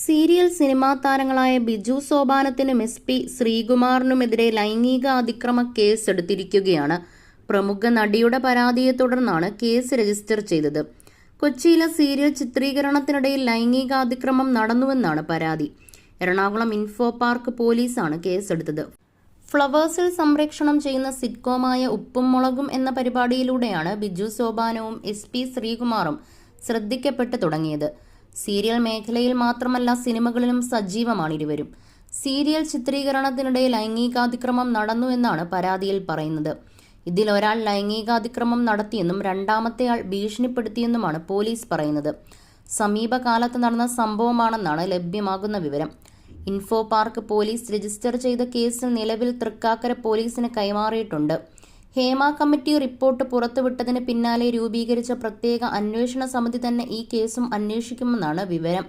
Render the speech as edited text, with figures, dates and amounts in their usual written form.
Serial cinema താരങ്ങളായ Biju സോപാനത്തിനും SP ശ്രീകുമാറിനുമെതിരെ ലൈംഗിക അതിക്രമ case എടുത്തിരിക്കുകയാണ്. പ്രമുഖ നടിയുടെ പരാതിയെ തുടർന്നാണ് കേസ് രജിസ്റ്റർ ചെയ്തത്. കൊച്ചിയിലെ സീരിയൽ ചിത്രീകരണത്തിനിടയിൽ ലൈംഗികാതിക്രമം നടന്നുവെന്നാണ് പരാതി. എറണാകുളം ഇൻഫോ പാർക്ക് പോലീസാണ് കേസെടുത്തത്. ഫ്ലവേഴ്സിൽ സംപ്രേഷണം ചെയ്യുന്ന സിറ്റ്കോമായ ഉപ്പും മുളകും എന്ന പരിപാടിയിലൂടെയാണ് ബിജു സോപാനവും SP ശ്രീകുമാറും ശ്രദ്ധിക്കപ്പെട്ടു തുടങ്ങിയത്. സീരിയൽ മേഖലയിൽ മാത്രമല്ല സിനിമകളിലും സജീവമാണ് ഇരുവരും. സീരിയൽ ചിത്രീകരണത്തിനിടെ ലൈംഗികാതിക്രമം നടന്നുവെന്നാണ് പരാതിയിൽ പറയുന്നത്. ഇതിൽ ഒരാൾ ലൈംഗികാതിക്രമം നടത്തിയെന്നും രണ്ടാമത്തെയാൾ ഭീഷണിപ്പെടുത്തിയെന്നുമാണ് പോലീസ് പറയുന്നത്. സമീപകാലത്ത് നടന്ന സംഭവമാണെന്നാണ് ലഭ്യമാകുന്ന വിവരം. ഇൻഫോ പാർക്ക് പോലീസ് രജിസ്റ്റർ ചെയ്ത കേസിൽ നിലവിൽ തൃക്കാക്കര പോലീസിന് കൈമാറിയിട്ടുണ്ട്. ഹേമ കമ്മിറ്റി റിപ്പോർട്ട് പുറത്തുവിട്ടതിന് പിന്നാലെ രൂപീകരിച്ച പ്രത്യേക അന്വേഷണ സമിതി തന്നെ ഈ കേസും അന്വേഷിക്കുമെന്നാണ് വിവരം.